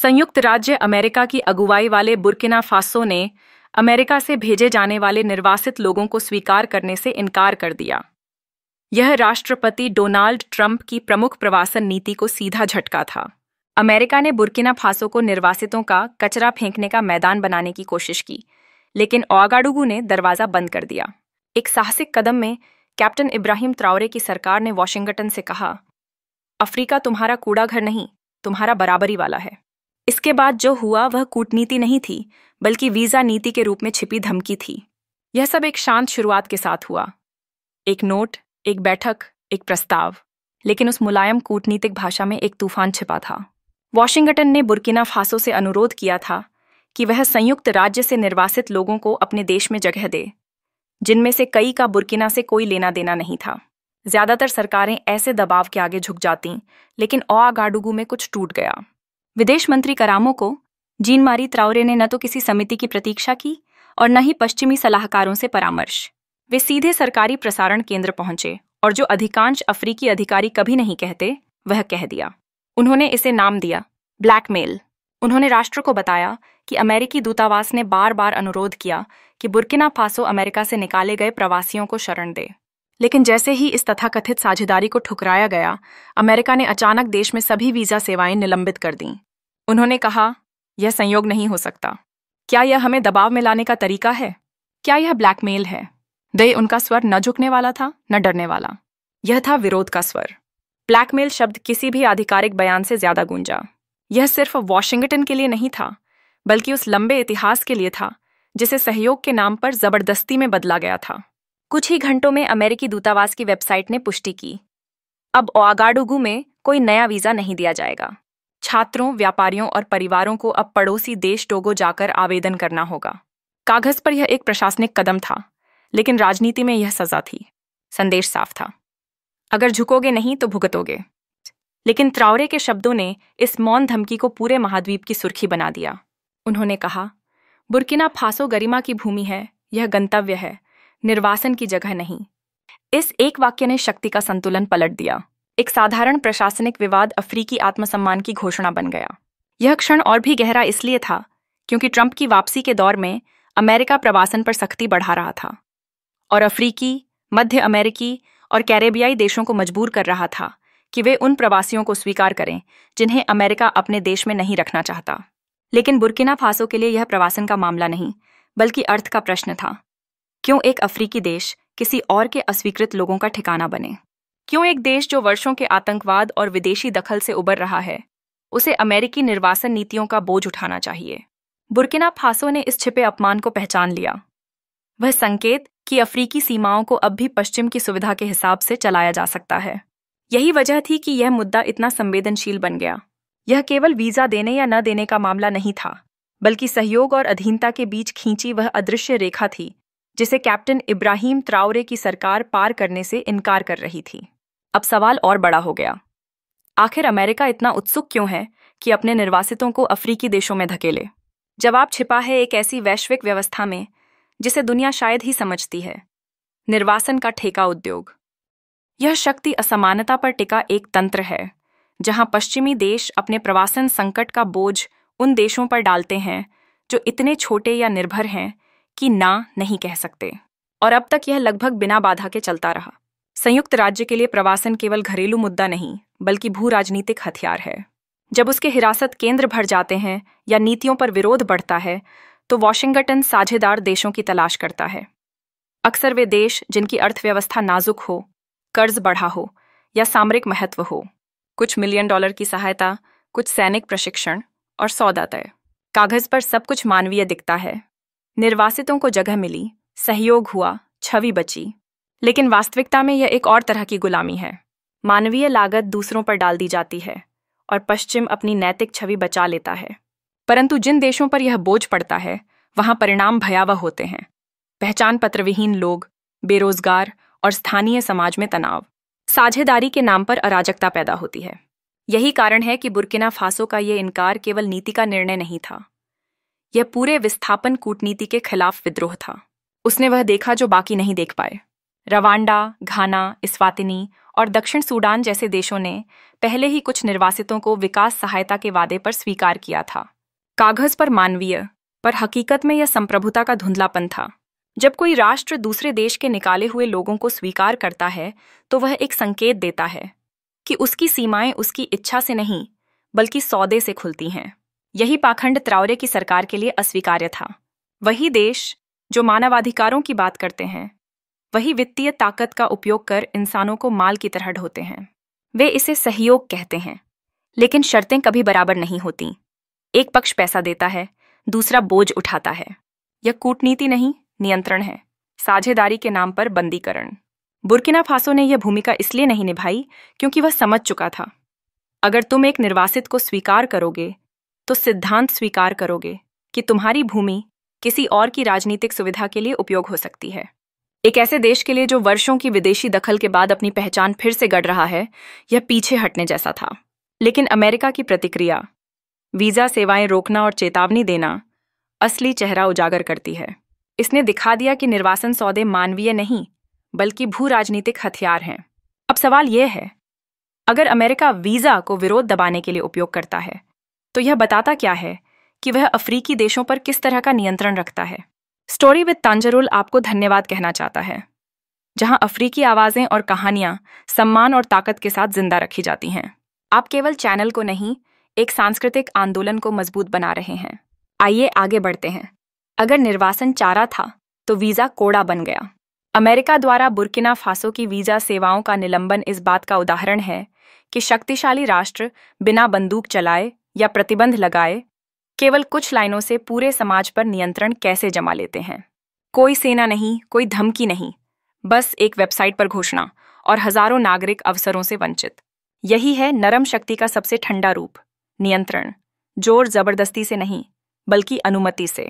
संयुक्त राज्य अमेरिका की अगुवाई वाले बुर्किना फासो ने अमेरिका से भेजे जाने वाले निर्वासित लोगों को स्वीकार करने से इनकार कर दिया। यह राष्ट्रपति डोनाल्ड ट्रंप की प्रमुख प्रवासन नीति को सीधा झटका था। अमेरिका ने बुर्किना फासो को निर्वासितों का कचरा फेंकने का मैदान बनाने की कोशिश की, लेकिन ओगाडुगु ने दरवाजा बंद कर दिया। एक साहसिक कदम में कैप्टन इब्राहिम ट्राओरे की सरकार ने वॉशिंगटन से कहा, अफ्रीका तुम्हारा कूड़ा घर नहीं, तुम्हारा बराबरी वाला है। इसके बाद जो हुआ वह कूटनीति नहीं थी, बल्कि वीजा नीति के रूप में छिपी धमकी थी। यह सब एक शांत शुरुआत के साथ हुआ, एक नोट, एक बैठक, एक प्रस्ताव, लेकिन उस मुलायम कूटनीतिक भाषा में एक तूफान छिपा था। वॉशिंगटन ने बुर्किना फासो से अनुरोध किया था कि वह संयुक्त राज्य से निर्वासित लोगों को अपने देश में जगह दे, जिनमें से कई का बुर्किना से कोई लेना देना नहीं था। ज्यादातर सरकारें ऐसे दबाव के आगे झुक जातीं, लेकिन ओगाडुगु में कुछ टूट गया। विदेश मंत्री करामो को जीन मारी ट्राओरे ने न तो किसी समिति की प्रतीक्षा की और न ही पश्चिमी सलाहकारों से परामर्श। वे सीधे सरकारी प्रसारण केंद्र पहुंचे और जो अधिकांश अफ्रीकी अधिकारी कभी नहीं कहते, वह कह दिया। उन्होंने इसे नाम दिया ब्लैकमेल। उन्होंने राष्ट्र को बताया कि अमेरिकी दूतावास ने बार बार अनुरोध किया कि बुर्किना फासो अमेरिका से निकाले गए प्रवासियों को शरण दे, लेकिन जैसे ही इस तथाकथित साझेदारी को ठुकराया गया, अमेरिका ने अचानक देश में सभी वीजा सेवाएं निलंबित कर दीं। उन्होंने कहा, यह संयोग नहीं हो सकता। क्या यह हमें दबाव में लाने का तरीका है? क्या यह ब्लैकमेल है? दे उनका स्वर न झुकने वाला था, न डरने वाला। यह था विरोध का स्वर। ब्लैकमेल शब्द किसी भी आधिकारिक बयान से ज्यादा गूंजा। यह सिर्फ वॉशिंगटन के लिए नहीं था, बल्कि उस लंबे इतिहास के लिए था जिसे सहयोग के नाम पर जबरदस्ती में बदला गया था। कुछ ही घंटों में अमेरिकी दूतावास की वेबसाइट ने पुष्टि की, अब ओगाडुगु में कोई नया वीजा नहीं दिया जाएगा। छात्रों, व्यापारियों और परिवारों को अब पड़ोसी देश टोगो जाकर आवेदन करना होगा। कागज पर यह एक प्रशासनिक कदम था, लेकिन राजनीति में यह सजा थी। संदेश साफ था, अगर झुकोगे नहीं तो भुगतोगे। लेकिन ट्राओरे के शब्दों ने इस मौन धमकी को पूरे महाद्वीप की सुर्खी बना दिया। उन्होंने कहा, बुर्किना फासो गरिमा की भूमि है, यह गंतव्य है, निर्वासन की जगह नहीं। इस एक वाक्य ने शक्ति का संतुलन पलट दिया। एक साधारण प्रशासनिक विवाद अफ्रीकी आत्मसम्मान की घोषणा बन गया। यह क्षण और भी गहरा इसलिए था क्योंकि ट्रंप की वापसी के दौर में अमेरिका प्रवासन पर सख्ती बढ़ा रहा था और अफ्रीकी, मध्य अमेरिकी और कैरेबियाई देशों को मजबूर कर रहा था कि वे उन प्रवासियों को स्वीकार करें जिन्हें अमेरिका अपने देश में नहीं रखना चाहता। लेकिन बुर्किना फासो के लिए यह प्रवासन का मामला नहीं, बल्कि अर्थ का प्रश्न था। क्यों एक अफ्रीकी देश किसी और के अस्वीकृत लोगों का ठिकाना बने? क्यों एक देश जो वर्षों के आतंकवाद और विदेशी दखल से उबर रहा है, उसे अमेरिकी निर्वासन नीतियों का बोझ उठाना चाहिए? बुर्किना फासो ने इस छिपे अपमान को पहचान लिया। वह संकेत कि अफ्रीकी सीमाओं को अब भी पश्चिम की सुविधा के हिसाब से चलाया जा सकता है। यही वजह थी कि यह मुद्दा इतना संवेदनशील बन गया। यह केवल वीजा देने या न देने का मामला नहीं था, बल्कि सहयोग और अधीनता के बीच खींची वह अदृश्य रेखा थी जिसे कैप्टन इब्राहिम ट्राओरे की सरकार पार करने से इनकार कर रही थी। अब सवाल और बड़ा हो गया, आखिर अमेरिका इतना उत्सुक क्यों है कि अपने निर्वासितों को अफ्रीकी देशों में धकेले? जवाब छिपा है एक ऐसी वैश्विक व्यवस्था में जिसे दुनिया शायद ही समझती है, निर्वासन का ठेका उद्योग। यह शक्ति असमानता पर टिका एक तंत्र है, जहां पश्चिमी देश अपने प्रवासन संकट का बोझ उन देशों पर डालते हैं जो इतने छोटे या निर्भर हैं कि ना नहीं कह सकते। और अब तक यह लगभग बिना बाधा के चलता रहा। संयुक्त राज्य के लिए प्रवासन केवल घरेलू मुद्दा नहीं, बल्कि भू राजनीतिक हथियार है। जब उसके हिरासत केंद्र भर जाते हैं या नीतियों पर विरोध बढ़ता है, तो वॉशिंगटन साझेदार देशों की तलाश करता है। अक्सर वे देश जिनकी अर्थव्यवस्था नाजुक हो, कर्ज बढ़ा हो या सामरिक महत्व हो। कुछ $1 मिलियन की सहायता, कुछ सैनिक प्रशिक्षण और सौदा तय। कागज पर सब कुछ मानवीय दिखता है। निर्वासितों को जगह मिली, सहयोग हुआ, छवि बची। लेकिन वास्तविकता में यह एक और तरह की गुलामी है। मानवीय लागत दूसरों पर डाल दी जाती है और पश्चिम अपनी नैतिक छवि बचा लेता है। परंतु जिन देशों पर यह बोझ पड़ता है, वहां परिणाम भयावह होते हैं। पहचान पत्र विहीन लोग, बेरोजगार और स्थानीय समाज में तनाव। साझेदारी के नाम पर अराजकता पैदा होती है। यही कारण है कि बुर्किना फासो का ये इनकार केवल नीति का निर्णय नहीं था, यह पूरे विस्थापन कूटनीति के खिलाफ विद्रोह था। उसने वह देखा जो बाकी नहीं देख पाए। रवांडा, घाना, इस्वातिनी और दक्षिण सूडान जैसे देशों ने पहले ही कुछ निर्वासितों को विकास सहायता के वादे पर स्वीकार किया था। कागज पर मानवीय, पर हकीकत में यह संप्रभुता का धुंधलापन था। जब कोई राष्ट्र दूसरे देश के निकाले हुए लोगों को स्वीकार करता है तो वह एक संकेत देता है कि उसकी सीमाएं उसकी इच्छा से नहीं बल्कि सौदे से खुलती हैं। यही पाखंड ट्राओरे की सरकार के लिए अस्वीकार्य था। वही देश जो मानवाधिकारों की बात करते हैं, वही वित्तीय ताकत का उपयोग कर इंसानों को माल की तरह ढोते हैं। वे इसे सहयोग कहते हैं, लेकिन शर्तें कभी बराबर नहीं होती। एक पक्ष पैसा देता है, दूसरा बोझ उठाता है। यह कूटनीति नहीं, नियंत्रण है, साझेदारी के नाम पर बंदीकरण। बुर्किना फासो ने यह भूमिका इसलिए नहीं निभाई क्योंकि वह समझ चुका था, अगर तुम एक निर्वासित को स्वीकार करोगे तो सिद्धांत स्वीकार करोगे कि तुम्हारी भूमि किसी और की राजनीतिक सुविधा के लिए उपयोग हो सकती है। एक ऐसे देश के लिए जो वर्षों की विदेशी दखल के बाद अपनी पहचान फिर से गढ़ रहा है, यह पीछे हटने जैसा था। लेकिन अमेरिका की प्रतिक्रिया, वीजा सेवाएं रोकना और चेतावनी देना, असली चेहरा उजागर करती है। इसने दिखा दिया कि निर्वासन सौदे मानवीय नहीं बल्कि भू राजनीतिक हथियार हैं। अब सवाल यह है, अगर अमेरिका वीजा को विरोध दबाने के लिए उपयोग करता है तो यह बताता क्या है कि वह अफ्रीकी देशों पर किस तरह का नियंत्रण रखता है। स्टोरी विद तांजरुल आपको धन्यवाद कहना चाहता है, जहां अफ्रीकी आवाजें और कहानियां सम्मान और ताकत के साथ जिंदा रखी जाती हैं। आप केवल चैनल को नहीं, एक सांस्कृतिक आंदोलन को मजबूत बना रहे हैं। आइए आगे बढ़ते हैं। अगर निर्वासन चारा था तो वीजा कोड़ा बन गया। अमेरिका द्वारा बुर्किना फासो की वीजा सेवाओं का निलंबन इस बात का उदाहरण है कि शक्तिशाली राष्ट्र बिना बंदूक चलाए या प्रतिबंध लगाए केवल कुछ लाइनों से पूरे समाज पर नियंत्रण कैसे जमा लेते हैं। कोई सेना नहीं, कोई धमकी नहीं, बस एक वेबसाइट पर घोषणा और हजारों नागरिक अवसरों से वंचित। यही है नरम शक्ति का सबसे ठंडा रूप, नियंत्रण, जोर जबरदस्ती से नहीं बल्कि अनुमति से।